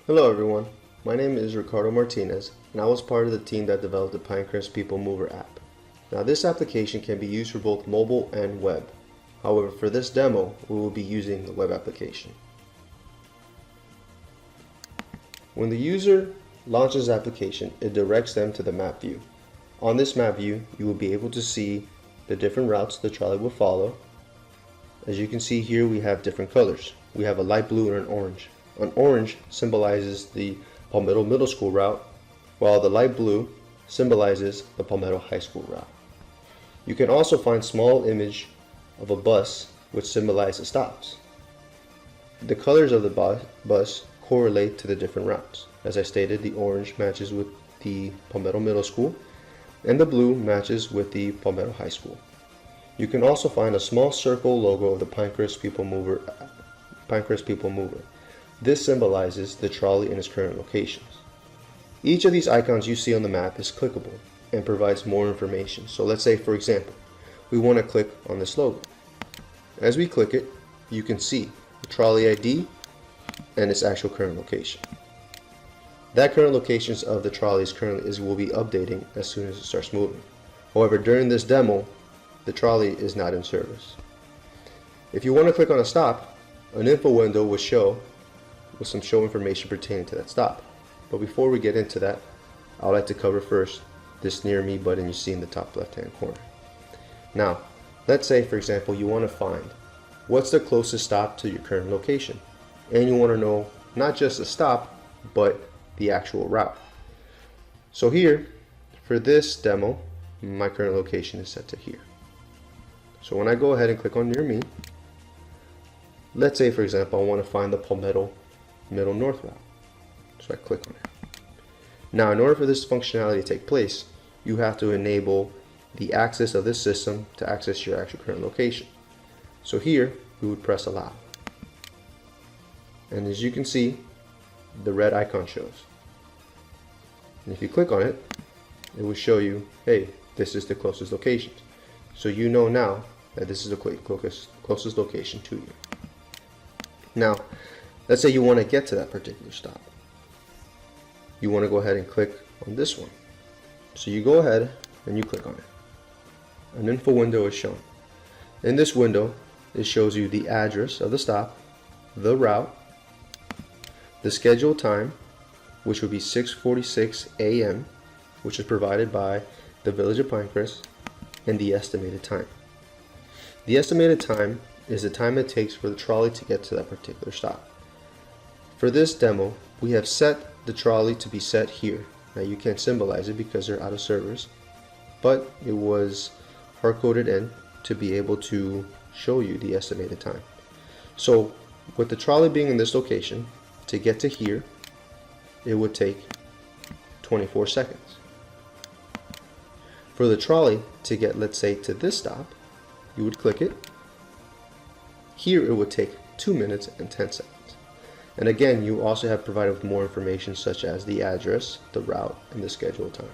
Hello everyone, my name is Ricardo Martinez and I was part of the team that developed the Pinecrest PeopleMover app. Now this application can be used for both mobile and web. However, for this demo, we will be using the web application. When the user launches the application, it directs them to the map view. On this map view, you will be able to see the different routes the trolley will follow. As you can see here, we have different colors. We have a light blue and an orange. An orange symbolizes the Palmetto Middle School route, while the light blue symbolizes the Palmetto High School route. You can also find small image of a bus which symbolizes stops. The colors of the bus correlate to the different routes. As I stated, the orange matches with the Palmetto Middle School and the blue matches with the Palmetto High School. You can also find a small circle logo of the Pinecrest PeopleMover. This symbolizes the trolley in its current locations. Each of these icons you see on the map is clickable and provides more information. So let's say, for example, we want to click on this logo. As we click it, you can see the trolley ID and its actual current location. That current locations of the trolleys currently will be updating as soon as it starts moving. However, during this demo, the trolley is not in service. If you want to click on a stop, an info window will show with some show information pertaining to that stop. But before we get into that, I would like to cover first this near me button you see in the top left hand corner. Now, let's say for example you want to find what's the closest stop to your current location, and you want to know not just the stop but the actual route. So here, for this demo, my current location is set to here. So when I go ahead and click on near me, let's say for example I want to find the Palmetto Middle North route. So I click on it. Now in order for this functionality to take place, you have to enable the access of this system to access your actual current location. So here we would press allow. And as you can see, the red icon shows. And if you click on it, it will show you, hey, this is the closest location. So you know now that this is the closest location to you. Now, let's say you want to get to that particular stop. You want to go ahead and click on this one. So you go ahead and you click on it. An info window is shown. In this window, it shows you the address of the stop, the route, the scheduled time, which would be 6:46 a.m., which is provided by the Village of Pinecrest, and the estimated time. The estimated time is the time it takes for the trolley to get to that particular stop. For this demo, we have set the trolley to be set here. Now you can't symbolize it because they're out of service, but it was hard-coded in to be able to show you the estimated time. So with the trolley being in this location, to get to here, it would take 24 seconds. For the trolley to get, let's say, to this stop, you would click it. Here it would take 2 minutes and 10 seconds. And again, you also have provided with more information such as the address, the route, and the scheduled time.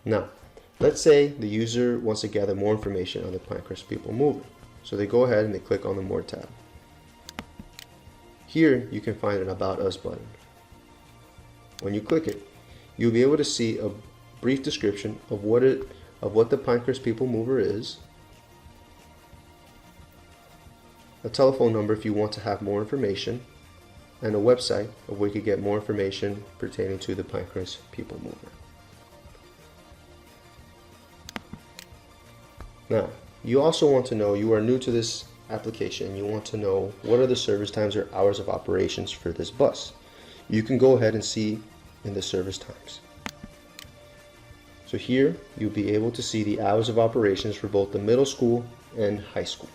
Now, let's say the user wants to gather more information on the Pinecrest PeopleMover. So they go ahead and they click on the More tab. Here you can find an About Us button. When you click it, you'll be able to see a brief description of what the Pinecrest PeopleMover is, a telephone number if you want to have more information, and a website of where you could get more information pertaining to the Pinecrest PeopleMover. Now, you also want to know, you are new to this application, you want to know what are the service times or hours of operations for this bus. You can go ahead and see in the service times. So here you'll be able to see the hours of operations for both the middle school and high school.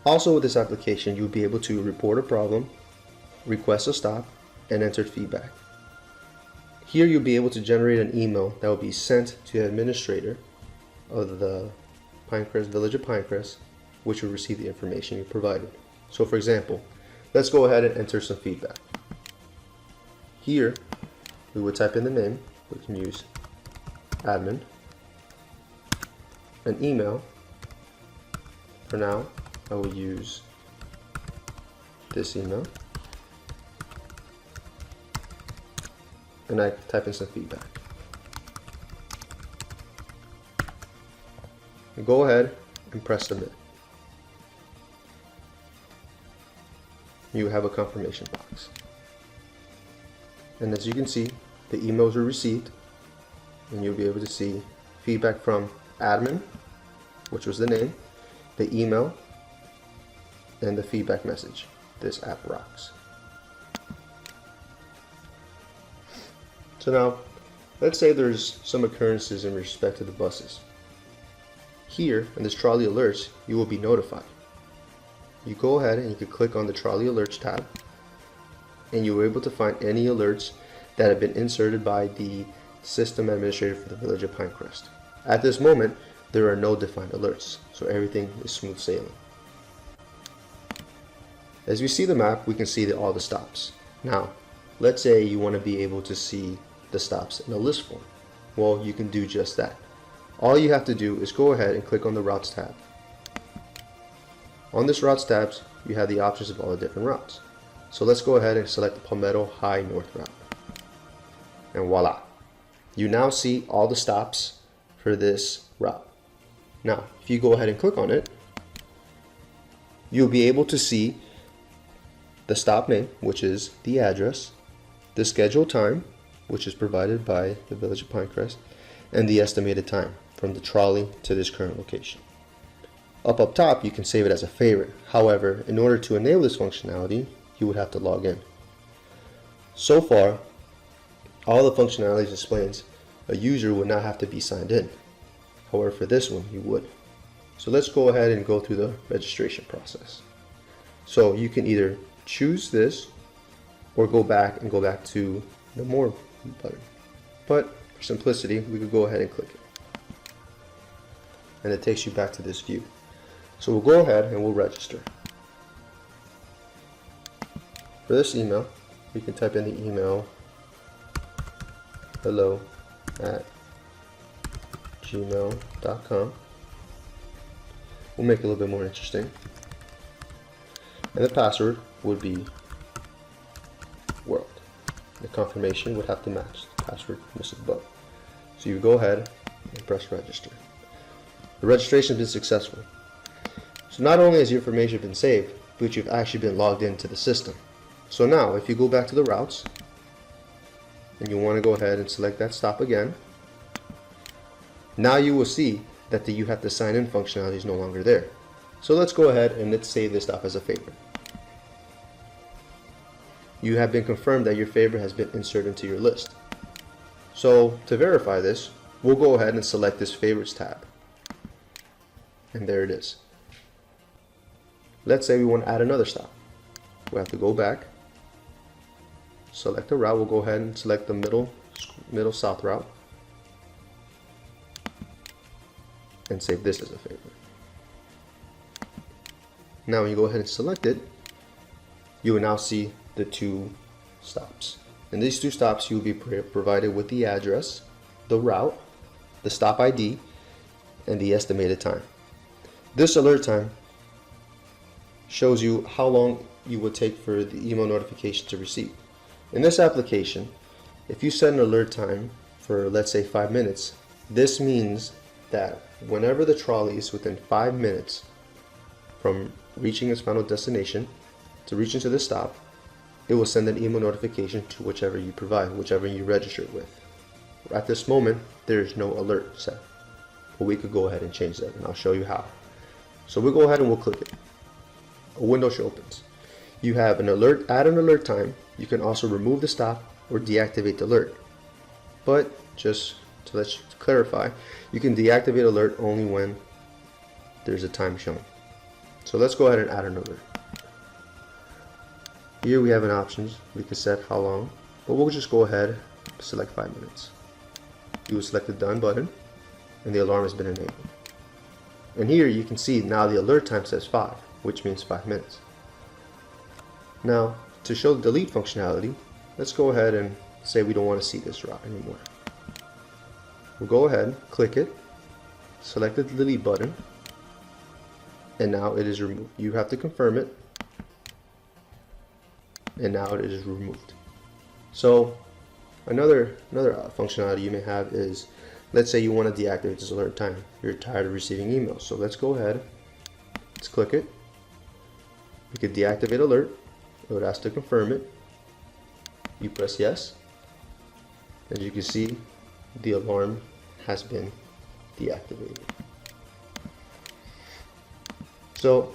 Also with this application, you'll be able to report a problem, request a stop, and enter feedback. Here you'll be able to generate an email that will be sent to the administrator of the Village of Pinecrest, which will receive the information you provided. So for example, let's go ahead and enter some feedback. Here, we would type in the name. We can use admin, an email. For now, I will use this email, and I type in some feedback. And go ahead and press submit. You have a confirmation box. And as you can see, the emails were received, and you'll be able to see feedback from admin, which was the name, the email, and the feedback message. This app rocks. So now, let's say there's some occurrences in respect to the buses. Here, in this trolley alerts, you will be notified. You go ahead and you can click on the trolley alerts tab, and you're able to find any alerts that have been inserted by the system administrator for the Village of Pinecrest. At this moment, there are no defined alerts, so everything is smooth sailing. As we see the map, we can see all the stops. Now, let's say you want to be able to see the stops in a list form. Well, you can do just that. All you have to do is go ahead and click on the Routes tab. On this Routes tab, you have the options of all the different routes. So let's go ahead and select the Palmetto High North route. And voila! You now see all the stops for this route. Now, if you go ahead and click on it, you'll be able to see the stop name, which is the address, the scheduled time, which is provided by the Village of Pinecrest, and the estimated time from the trolley to this current location. Up top, you can save it as a favorite. However, in order to enable this functionality, you would have to log in. So far, all the functionalities explains a user would not have to be signed in. However, for this one, you would. So let's go ahead and go through the registration process. So you can either choose this or go back to the More button. But for simplicity, we could go ahead and click it. And it takes you back to this view. So we'll go ahead and we'll register. For this email, we can type in the email hello@gmail.com. We'll make it a little bit more interesting. And the password would be world. The confirmation would have to match the password listed above. So you go ahead and press register. The registration has been successful. So not only has your information been saved, but you've actually been logged into the system. So now, if you go back to the routes, and you want to go ahead and select that stop again, now you will see that the you have to sign in functionality is no longer there. So let's go ahead and let's save this stop as a favorite. You have been confirmed that your favorite has been inserted into your list. So to verify this, we'll go ahead and select this favorites tab. And there it is. Let's say we want to add another stop. We have to go back, select a route. We'll go ahead and select the middle south route and save this as a favorite. Now when you go ahead and select it, you will now see the two stops. In these two stops, you will be provided with the address, the route, the stop ID, and the estimated time. This alert time shows you how long you would take for the email notification to receive. In this application, if you set an alert time for, let's say, 5 minutes, this means that whenever the trolley is within 5 minutes from reaching its final destination to reaching to the stop, it will send an email notification to whichever you provide, whichever you register with. At this moment, there is no alert set, but we could go ahead and change that, and I'll show you how. So we'll go ahead and we'll click it. A window opens. You have an alert, add an alert time. You can also remove the stop or deactivate the alert. But just to let you clarify, you can deactivate alert only when there's a time shown. So let's go ahead and add an alert. Here we have an options. We can set how long, but we'll just go ahead and select 5 minutes. You will select the done button and the alarm has been enabled. And here you can see now the alert time says 5, which means 5 minutes. Now to show the delete functionality, let's go ahead and say we don't want to see this route anymore. We'll go ahead, click it, select the delete button, and now it is removed. You have to confirm it, and now it is removed. So another functionality you may have is, let's say you want to deactivate this alert time. You're tired of receiving emails. So let's go ahead, let's click it. We could deactivate alert. It would ask to confirm it. You press yes. As you can see, the alarm has been deactivated. So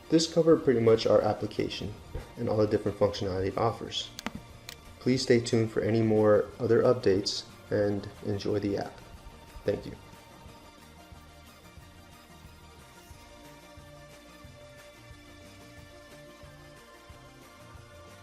this covered pretty much our application and all the different functionality it offers. Please stay tuned for any more other updates and enjoy the app. Thank you.